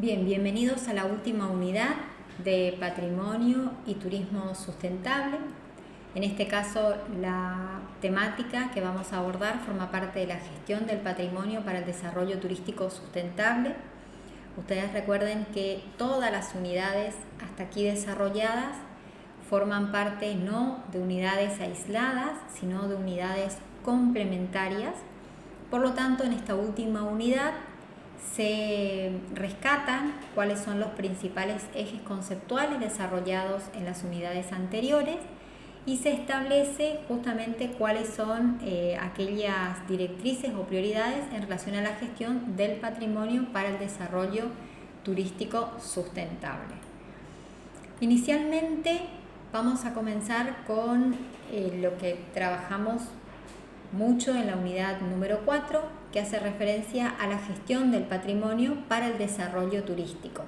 Bien, bienvenidos a la última unidad de Patrimonio y Turismo Sustentable. En este caso, la temática que vamos a abordar forma parte de la gestión del patrimonio para el desarrollo turístico sustentable. Ustedes recuerden que todas las unidades hasta aquí desarrolladas forman parte no de unidades aisladas, sino de unidades complementarias. Por lo tanto, en esta última unidad se rescatan cuáles son los principales ejes conceptuales desarrollados en las unidades anteriores y se establece justamente cuáles son aquellas directrices o prioridades en relación a la gestión del patrimonio para el desarrollo turístico sustentable. Inicialmente vamos a comenzar con lo que trabajamos mucho en la unidad número 4, que hace referencia a la gestión del patrimonio para el desarrollo turístico.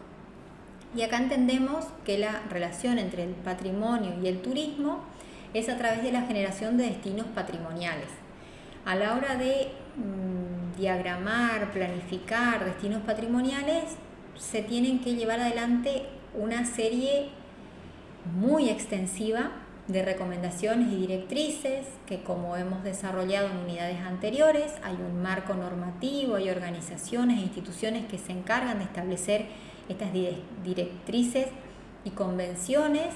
Y acá entendemos que la relación entre el patrimonio y el turismo es a través de la generación de destinos patrimoniales. A la hora de diagramar, planificar destinos patrimoniales, se tienen que llevar adelante una serie muy extensiva de recomendaciones y directrices que, como hemos desarrollado en unidades anteriores, hay un marco normativo, hay organizaciones e instituciones que se encargan de establecer estas directrices y convenciones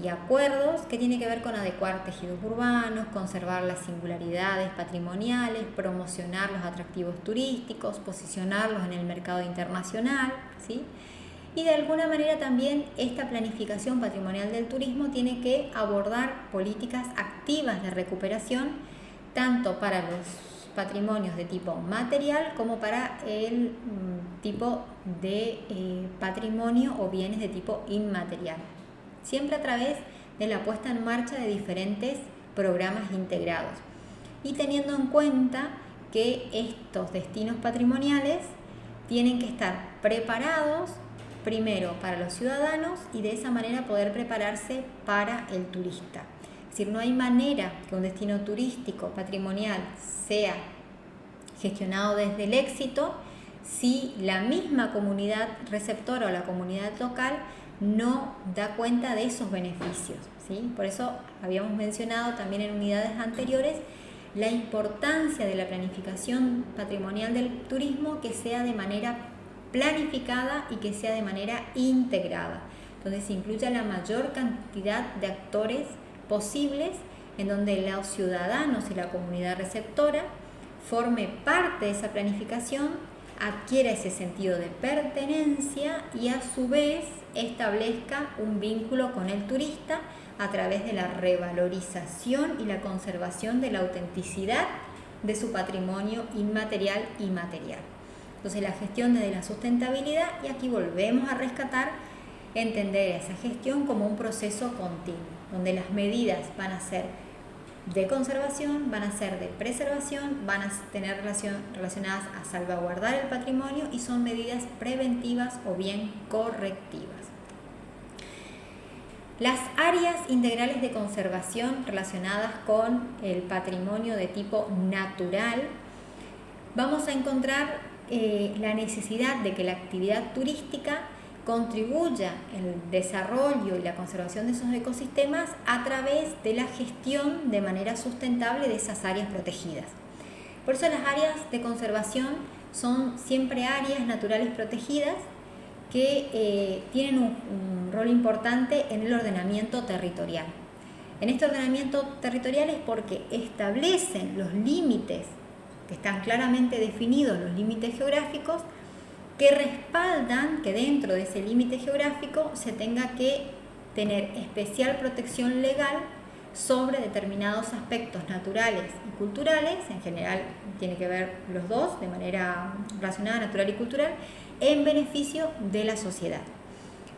y acuerdos que tienen que ver con adecuar tejidos urbanos, conservar las singularidades patrimoniales, promocionar los atractivos turísticos, posicionarlos en el mercado internacional, ¿sí? Y de alguna manera también esta planificación patrimonial del turismo tiene que abordar políticas activas de recuperación tanto para los patrimonios de tipo material como para el tipo de patrimonio o bienes de tipo inmaterial. Siempre a través de la puesta en marcha de diferentes programas integrados y teniendo en cuenta que estos destinos patrimoniales tienen que estar preparados primero para los ciudadanos y de esa manera poder prepararse para el turista. Es decir, no hay manera que un destino turístico patrimonial sea gestionado desde el éxito si la misma comunidad receptora o la comunidad local no da cuenta de esos beneficios, ¿sí? Por eso habíamos mencionado también en unidades anteriores la importancia de la planificación patrimonial del turismo que sea de manera planificada y que sea de manera integrada, donde se incluya la mayor cantidad de actores posibles, en donde los ciudadanos y la comunidad receptora forme parte de esa planificación, adquiera ese sentido de pertenencia y a su vez establezca un vínculo con el turista a través de la revalorización y la conservación de la autenticidad de su patrimonio inmaterial y material. Entonces, la gestión desde la sustentabilidad, y aquí volvemos a rescatar, entender esa gestión como un proceso continuo, donde las medidas van a ser de conservación, van a ser de preservación, van a tener relacionadas a salvaguardar el patrimonio y son medidas preventivas o bien correctivas. Las áreas integrales de conservación relacionadas con el patrimonio de tipo natural, vamos a encontrar la necesidad de que la actividad turística contribuya en el desarrollo y la conservación de esos ecosistemas a través de la gestión de manera sustentable de esas áreas protegidas. Por eso las áreas de conservación son siempre áreas naturales protegidas que tienen un rol importante en el ordenamiento territorial. En este ordenamiento territorial es porque establecen los límites que están claramente definidos, los límites geográficos, que respaldan que dentro de ese límite geográfico se tenga que tener especial protección legal sobre determinados aspectos naturales y culturales, en general tiene que ver los dos de manera relacionada, natural y cultural, en beneficio de la sociedad.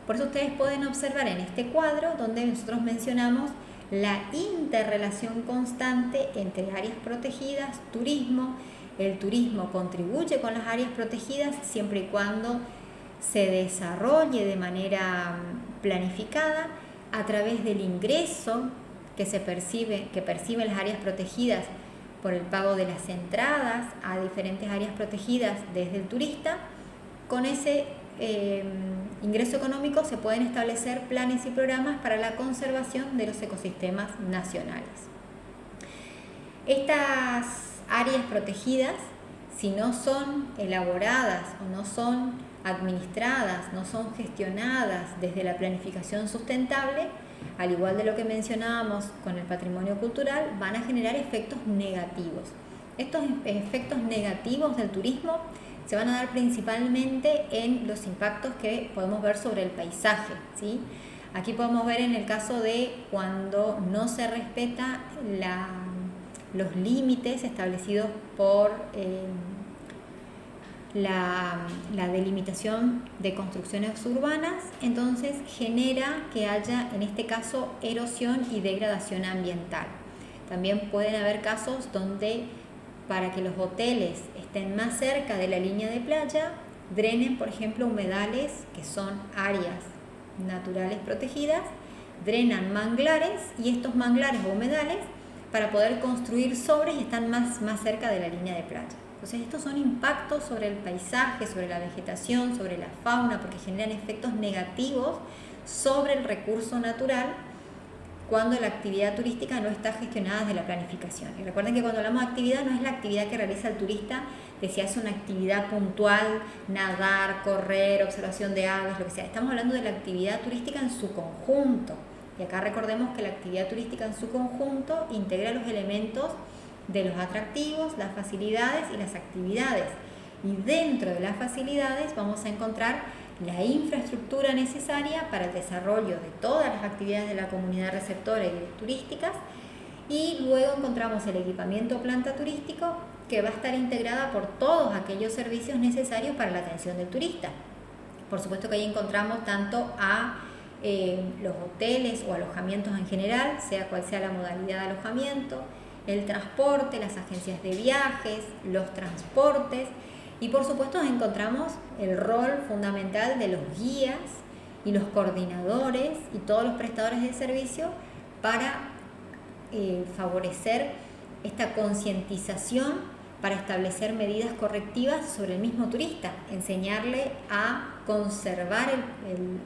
Por eso ustedes pueden observar en este cuadro donde nosotros mencionamos la interrelación constante entre áreas protegidas, turismo. El turismo contribuye con las áreas protegidas siempre y cuando se desarrolle de manera planificada a través del ingreso que perciben las áreas protegidas por el pago de las entradas a diferentes áreas protegidas desde el turista, con ese ingreso económico se pueden establecer planes y programas para la conservación de los ecosistemas nacionales. Estas áreas protegidas, si no son elaboradas o no son administradas, no son gestionadas desde la planificación sustentable, al igual de lo que mencionábamos con el patrimonio cultural, van a generar efectos negativos. Estos efectos negativos del turismo se van a dar principalmente en los impactos que podemos ver sobre el paisaje, ¿sí? Aquí podemos ver en el caso de cuando no se respeta los límites establecidos por la delimitación de construcciones urbanas, entonces genera que haya, en este caso, erosión y degradación ambiental. También pueden haber casos donde, para que los hoteles estén más cerca de la línea de playa, drenen, por ejemplo, humedales, que son áreas naturales protegidas, drenan manglares, y estos manglares o humedales, para poder construir sobre, están más cerca de la línea de playa. Entonces, estos son impactos sobre el paisaje, sobre la vegetación, sobre la fauna, porque generan efectos negativos sobre el recurso natural cuando la actividad turística no está gestionada desde la planificación. Y recuerden que cuando hablamos de actividad, no es la actividad que realiza el turista, de si hace una actividad puntual, nadar, correr, observación de aves, lo que sea. Estamos hablando de la actividad turística en su conjunto. Y acá recordemos que la actividad turística en su conjunto integra los elementos de los atractivos, las facilidades y las actividades. Y dentro de las facilidades vamos a encontrar la infraestructura necesaria para el desarrollo de todas las actividades de la comunidad receptora y turísticas, y luego encontramos el equipamiento planta turístico, que va a estar integrada por todos aquellos servicios necesarios para la atención del turista. Por supuesto que ahí encontramos tanto a los hoteles o alojamientos en general, sea cual sea la modalidad de alojamiento, el transporte, las agencias de viajes, los transportes, y por supuesto encontramos el rol fundamental de los guías y los coordinadores y todos los prestadores de servicio para favorecer esta concientización, para establecer medidas correctivas sobre el mismo turista, enseñarle a conservar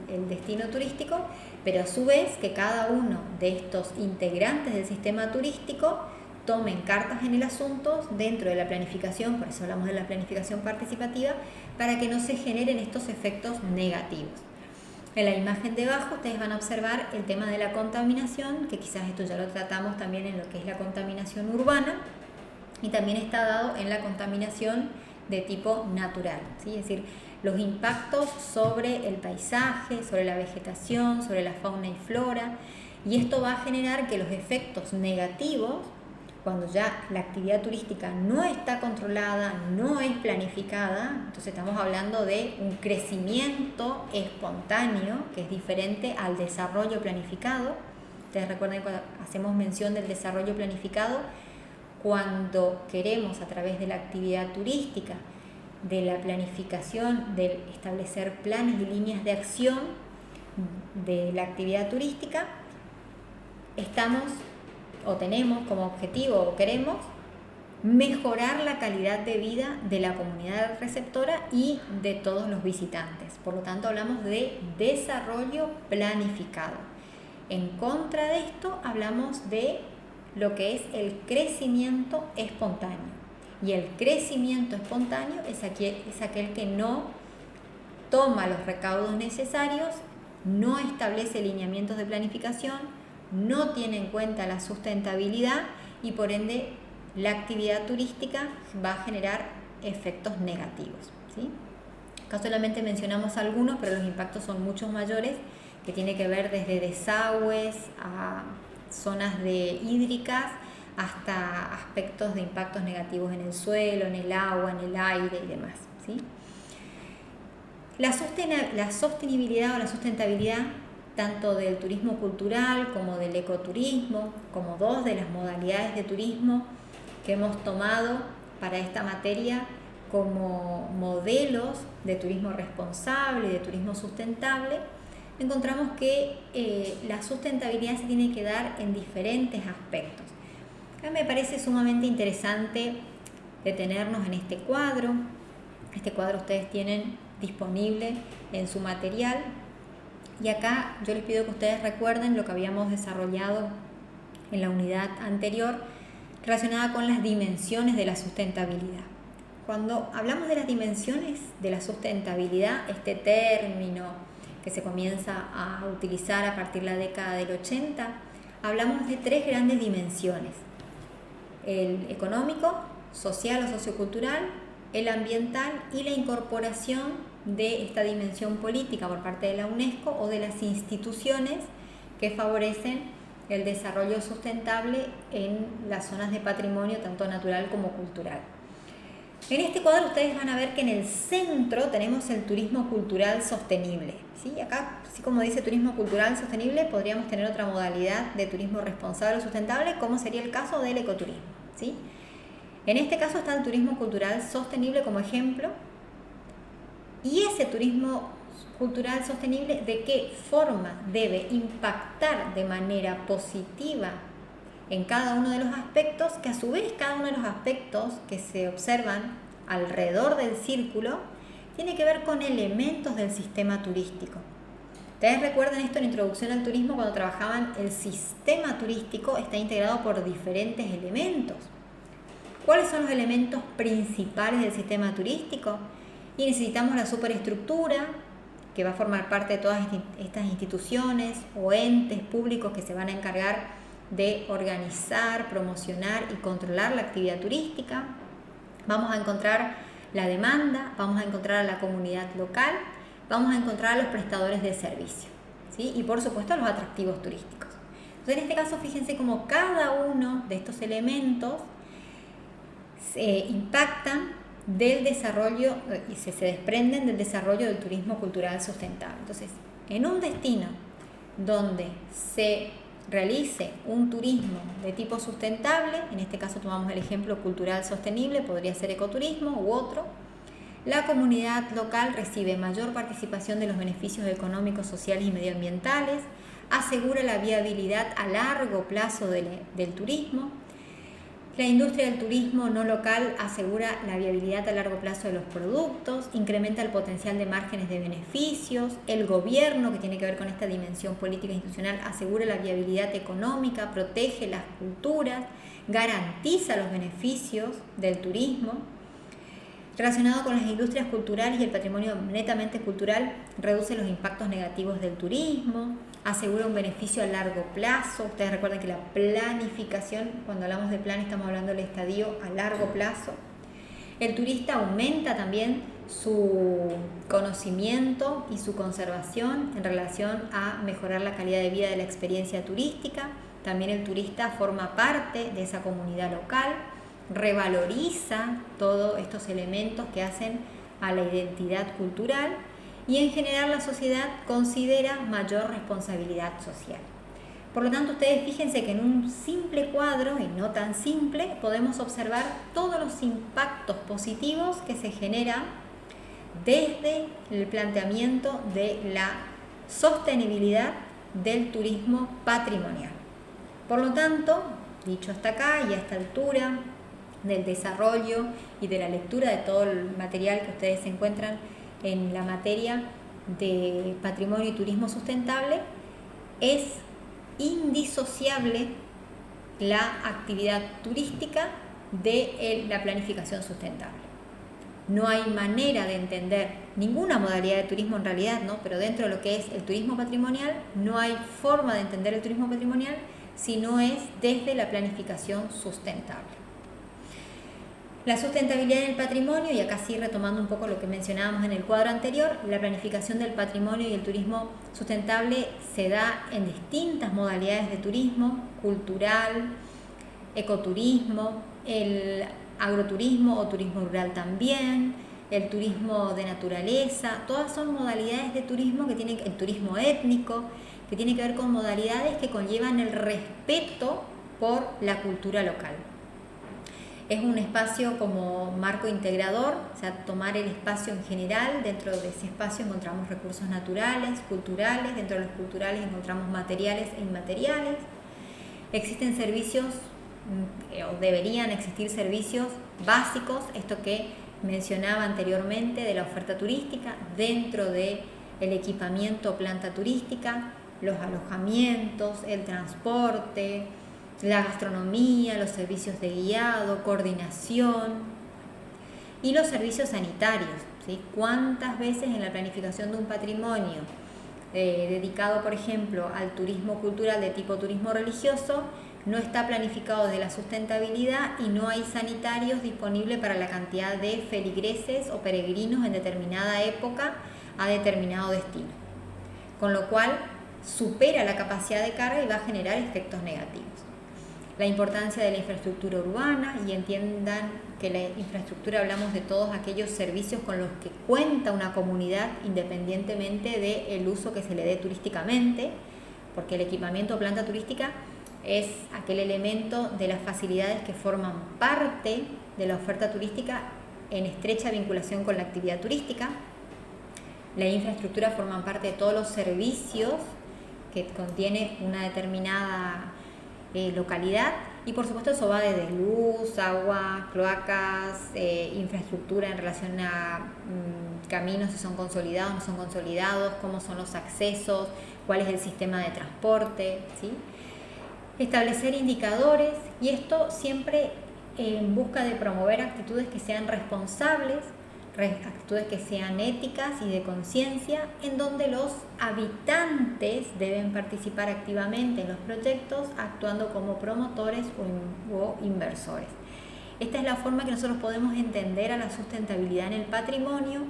el destino turístico, pero a su vez que cada uno de estos integrantes del sistema turístico tomen cartas en el asunto dentro de la planificación, por eso hablamos de la planificación participativa, para que no se generen estos efectos negativos. En la imagen de abajo ustedes van a observar el tema de la contaminación, que quizás esto ya lo tratamos también en lo que es la contaminación urbana, y también está dado en la contaminación de tipo natural, ¿sí? Es decir, los impactos sobre el paisaje, sobre la vegetación, sobre la fauna y flora, y esto va a generar que los efectos negativos, cuando ya la actividad turística no está controlada, no es planificada, entonces estamos hablando de un crecimiento espontáneo, que es diferente al desarrollo planificado. Ustedes recuerden cuando hacemos mención del desarrollo planificado, cuando queremos, a través de la actividad turística, de la planificación, de establecer planes y líneas de acción de la actividad turística, estamos o tenemos como objetivo o queremos mejorar la calidad de vida de la comunidad receptora y de todos los visitantes. Por lo tanto, hablamos de desarrollo planificado. En contra de esto, hablamos de lo que es el crecimiento espontáneo. Y el crecimiento espontáneo es aquel que no toma los recaudos necesarios, no establece lineamientos de planificación, no tiene en cuenta la sustentabilidad, y por ende la actividad turística va a generar efectos negativos, ¿sí? Acá solamente mencionamos algunos, pero los impactos son muchos mayores, que tiene que ver desde desagües a zonas hídricas hasta aspectos de impactos negativos en el suelo, en el agua, en el aire y demás, ¿sí? La sostenibilidad o la sustentabilidad tanto del turismo cultural como del ecoturismo, como dos de las modalidades de turismo que hemos tomado para esta materia como modelos de turismo responsable y de turismo sustentable, encontramos que la sustentabilidad se tiene que dar en diferentes aspectos. A mí me parece sumamente interesante detenernos en este cuadro. Este cuadro ustedes tienen disponible en su material. Y acá yo les pido que ustedes recuerden lo que habíamos desarrollado en la unidad anterior relacionada con las dimensiones de la sustentabilidad. Cuando hablamos de las dimensiones de la sustentabilidad, este término que se comienza a utilizar a partir de la década del 80, hablamos de 3 grandes dimensiones: el económico, social o sociocultural, el ambiental y la incorporación de esta dimensión política por parte de la UNESCO o de las instituciones que favorecen el desarrollo sustentable en las zonas de patrimonio tanto natural como cultural. En este cuadro ustedes van a ver que en el centro tenemos el turismo cultural sostenible, ¿sí? Acá, así como dice turismo cultural sostenible, podríamos tener otra modalidad de turismo responsable o sustentable, como sería el caso del ecoturismo, ¿sí? En este caso está el turismo cultural sostenible como ejemplo. Y ese turismo cultural sostenible, ¿de qué forma debe impactar de manera positiva en cada uno de los aspectos? Que a su vez cada uno de los aspectos que se observan alrededor del círculo tiene que ver con elementos del sistema turístico. Ustedes recuerdan esto en Introducción al Turismo, cuando trabajaban el sistema turístico está integrado por diferentes elementos. ¿Cuáles son los elementos principales del sistema turístico? Y necesitamos la superestructura, que va a formar parte de todas estas instituciones o entes públicos que se van a encargar de organizar, promocionar y controlar la actividad turística. Vamos a encontrar la demanda, vamos a encontrar a la comunidad local, vamos a encontrar a los prestadores de servicio, ¿sí? Y por supuesto a los atractivos turísticos. Entonces, en este caso, fíjense cómo cada uno de estos elementos impactan del desarrollo y se desprenden del desarrollo del turismo cultural sustentable. Entonces, en un destino donde se realice un turismo de tipo sustentable, en este caso tomamos el ejemplo cultural sostenible, podría ser ecoturismo u otro, la comunidad local recibe mayor participación de los beneficios económicos, sociales y medioambientales, asegura la viabilidad a largo plazo del turismo. La industria del turismo no local asegura la viabilidad a largo plazo de los productos, incrementa el potencial de márgenes de beneficios. El gobierno, que tiene que ver con esta dimensión política e institucional, asegura la viabilidad económica, protege las culturas, garantiza los beneficios del turismo. Relacionado con las industrias culturales y el patrimonio netamente cultural, reduce los impactos negativos del turismo, asegura un beneficio a largo plazo. Ustedes recuerden que la planificación, cuando hablamos de plan, estamos hablando del estadio a largo plazo. El turista aumenta también su conocimiento y su conservación en relación a mejorar la calidad de vida de la experiencia turística. También el turista forma parte de esa comunidad local, revaloriza todos estos elementos que hacen a la identidad cultural y en general la sociedad considera mayor responsabilidad social. Por lo tanto, ustedes fíjense que en un simple cuadro, y no tan simple, podemos observar todos los impactos positivos que se generan desde el planteamiento de la sostenibilidad del turismo patrimonial. Por lo tanto, dicho hasta acá y a esta altura del desarrollo y de la lectura de todo el material que ustedes encuentran en la materia de patrimonio y turismo sustentable, es indisociable la actividad turística de la planificación sustentable. No hay manera de entender ninguna modalidad de turismo en realidad, ¿no? Pero dentro de lo que es el turismo patrimonial, no hay forma de entender el turismo patrimonial si no es desde la planificación sustentable. La sustentabilidad en el patrimonio, y acá sí retomando un poco lo que mencionábamos en el cuadro anterior, la planificación del patrimonio y el turismo sustentable se da en distintas modalidades de turismo: cultural, ecoturismo, el agroturismo o turismo rural también, el turismo de naturaleza. Todas son modalidades de turismo que tienen, el turismo étnico, que tiene que ver con modalidades que conllevan el respeto por la cultura local. Es un espacio como marco integrador, o sea, tomar el espacio en general. Dentro de ese espacio encontramos recursos naturales, culturales, dentro de los culturales encontramos materiales e inmateriales. Existen servicios, o deberían existir servicios básicos, esto que mencionaba anteriormente de la oferta turística, dentro del equipamiento planta turística, los alojamientos, el transporte, la gastronomía, los servicios de guiado, coordinación y los servicios sanitarios, ¿sí? ¿Cuántas veces en la planificación de un patrimonio dedicado, por ejemplo, al turismo cultural de tipo turismo religioso, no está planificado de la sustentabilidad y no hay sanitarios disponibles para la cantidad de feligreses o peregrinos en determinada época a determinado destino? Con lo cual supera la capacidad de carga y va a generar efectos negativos. La importancia de la infraestructura urbana, y entiendan que la infraestructura hablamos de todos aquellos servicios con los que cuenta una comunidad independientemente del uso que se le dé turísticamente, porque el equipamiento planta turística es aquel elemento de las facilidades que forman parte de la oferta turística en estrecha vinculación con la actividad turística. La infraestructura forma parte de todos los servicios que contiene una determinada localidad, y por supuesto eso va desde luz, agua, cloacas, infraestructura en relación a caminos, si son consolidados, no son consolidados, cómo son los accesos, cuál es el sistema de transporte, ¿sí? Establecer indicadores, y esto siempre en busca de promover actitudes que sean responsables, actitudes que sean éticas y de conciencia, en donde los habitantes deben participar activamente en los proyectos, actuando como promotores o inversores. Esta es la forma que nosotros podemos entender a la sustentabilidad en el patrimonio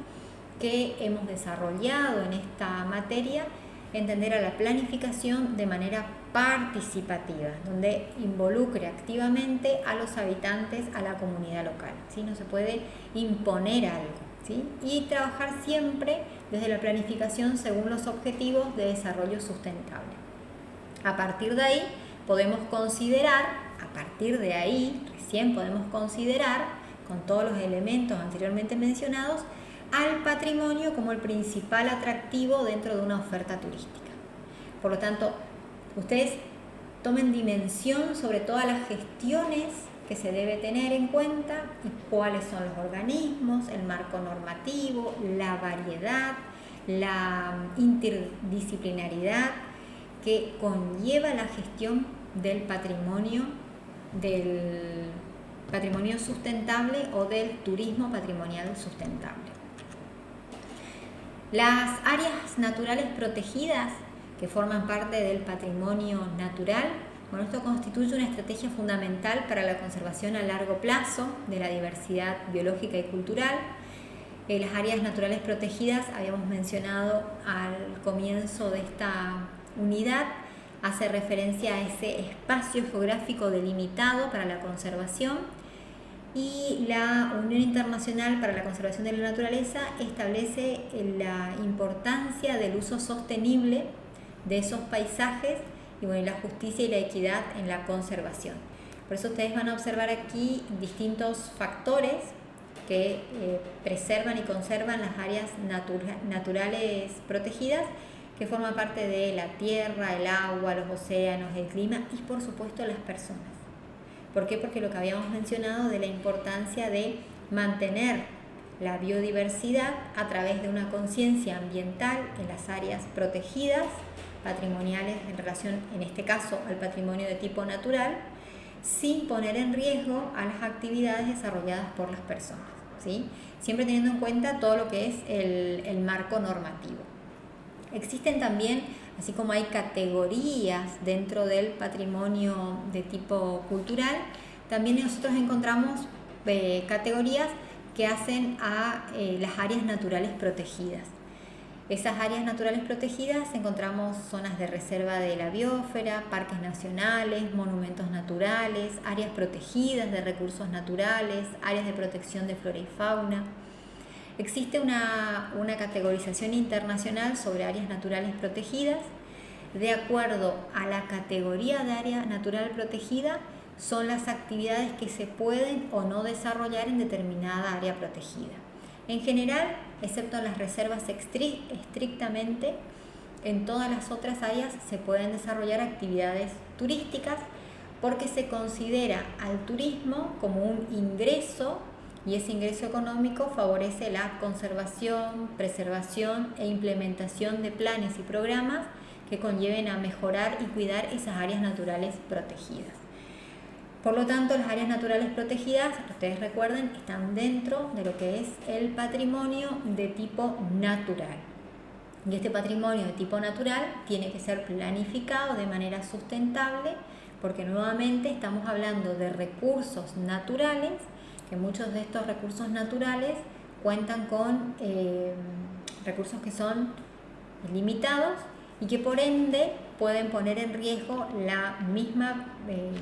que hemos desarrollado en esta materia, entender a la planificación de manera participativa, donde involucre activamente a los habitantes, a la comunidad local, ¿sí? No se puede imponer algo, ¿sí? Y trabajar siempre desde la planificación según los objetivos de desarrollo sustentable. A partir de ahí podemos considerar, recién podemos considerar, con todos los elementos anteriormente mencionados, al patrimonio como el principal atractivo dentro de una oferta turística. Por lo tanto, ustedes tomen dimensión sobre todas las gestiones que se debe tener en cuenta y cuáles son los organismos, el marco normativo, la variedad, la interdisciplinaridad que conlleva la gestión del patrimonio sustentable o del turismo patrimonial sustentable. Las áreas naturales protegidas que forman parte del patrimonio natural, bueno, esto constituye una estrategia fundamental para la conservación a largo plazo de la diversidad biológica y cultural. Las áreas naturales protegidas, habíamos mencionado al comienzo de esta unidad, hace referencia a ese espacio geográfico delimitado para la conservación, y la Unión Internacional para la Conservación de la Naturaleza establece la importancia del uso sostenible de esos paisajes y bueno, la justicia y la equidad en la conservación. Por eso ustedes van a observar aquí distintos factores que preservan y conservan las áreas naturales protegidas, que forman parte de la tierra, el agua, los océanos, el clima y por supuesto las personas. ¿Por qué? Porque lo que habíamos mencionado de la importancia de mantener la biodiversidad a través de una conciencia ambiental en las áreas protegidas, patrimoniales en relación, en este caso, al patrimonio de tipo natural, sin poner en riesgo a las actividades desarrolladas por las personas, ¿sí? Siempre teniendo en cuenta todo lo que es el marco normativo. Existen también, así como hay categorías dentro del patrimonio de tipo cultural, también nosotros encontramos categorías que hacen a las áreas naturales protegidas. Esas áreas naturales protegidas encontramos zonas de reserva de la biosfera, parques nacionales, monumentos naturales, áreas protegidas de recursos naturales, áreas de protección de flora y fauna. Existe una categorización internacional sobre áreas naturales protegidas. De acuerdo a la categoría de área natural protegida, son las actividades que se pueden o no desarrollar en determinada área protegida. En general, excepto en las reservas estrictamente, en todas las otras áreas se pueden desarrollar actividades turísticas porque se considera al turismo como un ingreso y ese ingreso económico favorece la conservación, preservación e implementación de planes y programas que conlleven a mejorar y cuidar esas áreas naturales protegidas. Por lo tanto, las áreas naturales protegidas, ustedes recuerden, están dentro de lo que es el patrimonio de tipo natural. Y este patrimonio de tipo natural tiene que ser planificado de manera sustentable, porque nuevamente estamos hablando de recursos naturales, que muchos de estos recursos naturales cuentan con recursos que son limitados y que por ende pueden poner en riesgo la misma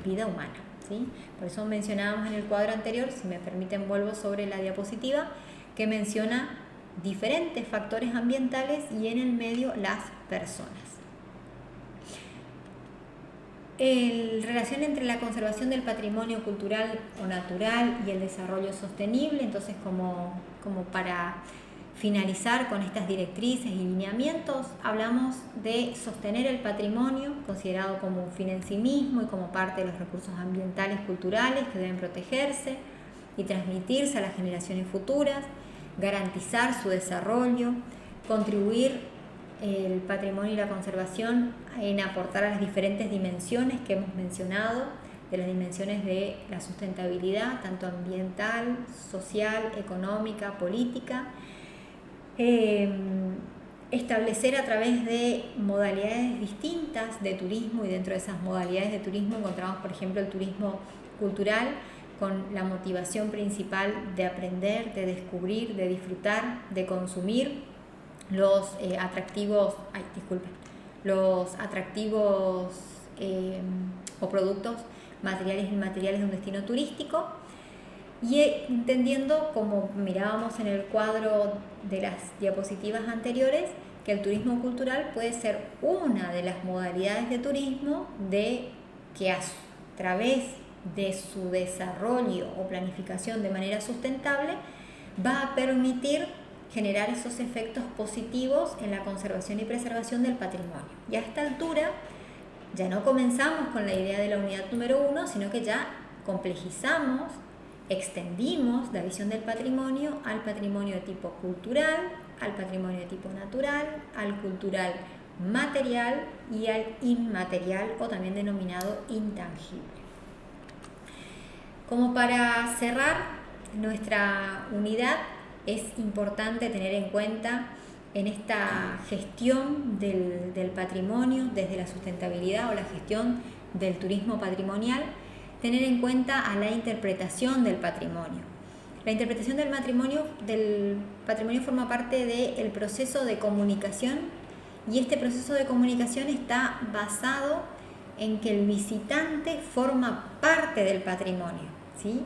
vida humana, ¿sí? Por eso mencionábamos en el cuadro anterior, si me permiten vuelvo sobre la diapositiva, que menciona diferentes factores ambientales y en el medio las personas. Relación entre la conservación del patrimonio cultural o natural y el desarrollo sostenible. Entonces, como para finalizar con estas directrices y lineamientos, hablamos de sostener el patrimonio considerado como un fin en sí mismo y como parte de los recursos ambientales culturales que deben protegerse y transmitirse a las generaciones futuras, garantizar su desarrollo, contribuir el patrimonio y la conservación en aportar a las diferentes dimensiones que hemos mencionado, de las dimensiones de la sustentabilidad, tanto ambiental, social, económica, política, establecer a través de modalidades distintas de turismo, y dentro de esas modalidades de turismo encontramos, por ejemplo, el turismo cultural, con la motivación principal de aprender, de descubrir, de disfrutar, de consumir los atractivos o productos materiales e inmateriales de un destino turístico, y entendiendo, como mirábamos en el cuadro de las diapositivas anteriores, que el turismo cultural puede ser una de las modalidades de turismo que a través de su desarrollo o planificación de manera sustentable va a permitir generar esos efectos positivos en la conservación y preservación del patrimonio. Y a esta altura ya no comenzamos con la idea de la unidad número 1, sino que ya complejizamos, extendimos la visión del patrimonio al patrimonio de tipo cultural, al patrimonio de tipo natural, al cultural material y al inmaterial, o también denominado intangible. Como para cerrar nuestra unidad, es importante tener en cuenta en esta gestión del patrimonio desde la sustentabilidad o la gestión del turismo patrimonial, tener en cuenta a la interpretación del patrimonio. La interpretación del patrimonio forma parte del proceso de comunicación, y este proceso de comunicación está basado en que el visitante forma parte del patrimonio, ¿sí?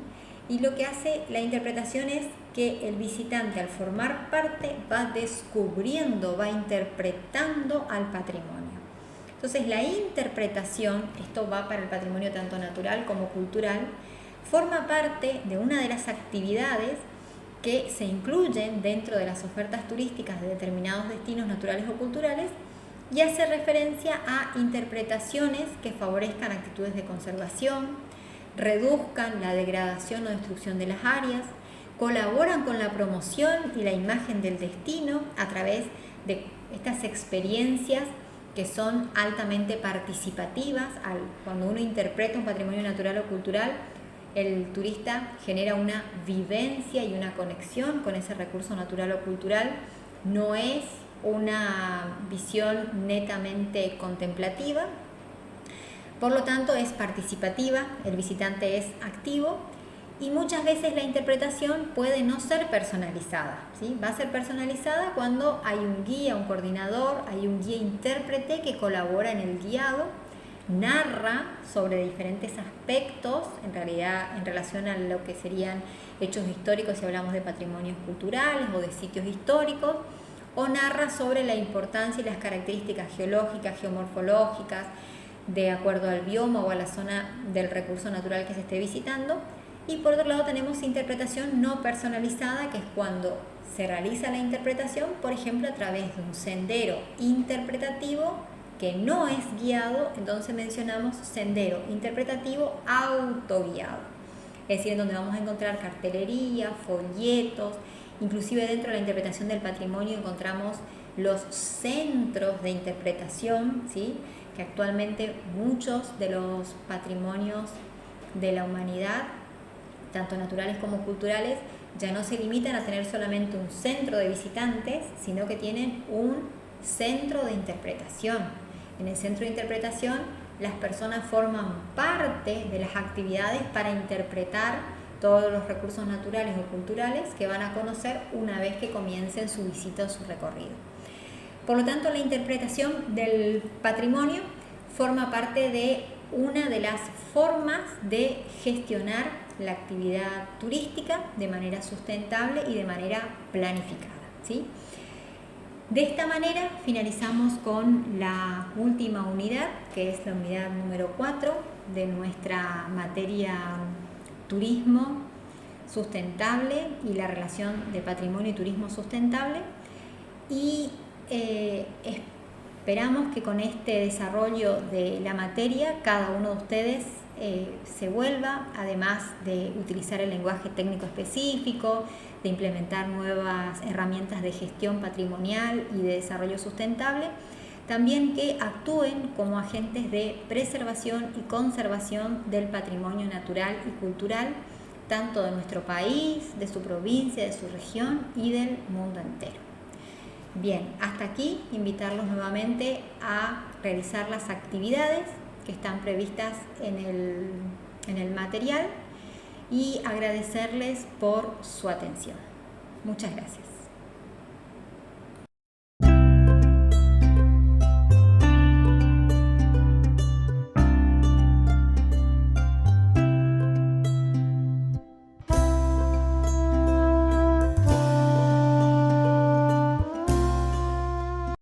Y lo que hace la interpretación es que el visitante, al formar parte, va descubriendo, va interpretando al patrimonio. Entonces, la interpretación, esto va para el patrimonio tanto natural como cultural, forma parte de una de las actividades que se incluyen dentro de las ofertas turísticas de determinados destinos naturales o culturales, y hace referencia a interpretaciones que favorezcan actitudes de conservación, reduzcan la degradación o destrucción de las áreas, colaboran con la promoción y la imagen del destino a través de estas experiencias que son altamente participativas. Cuando uno interpreta un patrimonio natural o cultural, el turista genera una vivencia y una conexión con ese recurso natural o cultural. No es una visión netamente contemplativa, por lo tanto es participativa, el visitante es activo, y muchas veces la interpretación puede no ser personalizada, ¿sí? Va a ser personalizada cuando hay un guía, un coordinador, hay un guía intérprete que colabora en el guiado, narra sobre diferentes aspectos, en realidad en relación a lo que serían hechos históricos si hablamos de patrimonios culturales o de sitios históricos, o narra sobre la importancia y las características geológicas, geomorfológicas, de acuerdo al bioma o a la zona del recurso natural que se esté visitando. Y por otro lado tenemos interpretación no personalizada, que es cuando se realiza la interpretación, por ejemplo, a través de un sendero interpretativo que no es guiado. Entonces mencionamos sendero interpretativo autoguiado. es decir, en donde vamos a encontrar cartelería, folletos, inclusive dentro de la interpretación del patrimonio encontramos los centros de interpretación, ¿sí? Que actualmente muchos de los patrimonios de la humanidad, tanto naturales como culturales, ya no se limitan a tener solamente un centro de visitantes, sino que tienen un centro de interpretación. En el centro de interpretación, las personas forman parte de las actividades para interpretar todos los recursos naturales o culturales que van a conocer una vez que comiencen su visita o su recorrido. Por lo tanto, la interpretación del patrimonio forma parte de una de las formas de gestionar la actividad turística de manera sustentable y de manera planificada, ¿sí? De esta manera finalizamos con la última unidad, que es la unidad número 4 de nuestra materia turismo sustentable y la relación de patrimonio y turismo sustentable. Y esperamos que con este desarrollo de la materia cada uno de ustedes se vuelva, además de utilizar el lenguaje técnico específico, de implementar nuevas herramientas de gestión patrimonial y de desarrollo sustentable, también que actúen como agentes de preservación y conservación del patrimonio natural y cultural, tanto de nuestro país, de su provincia, de su región y del mundo entero. Bien, hasta aquí invitarlos nuevamente a realizar las actividades que están previstas en el material y agradecerles por su atención. Muchas gracias.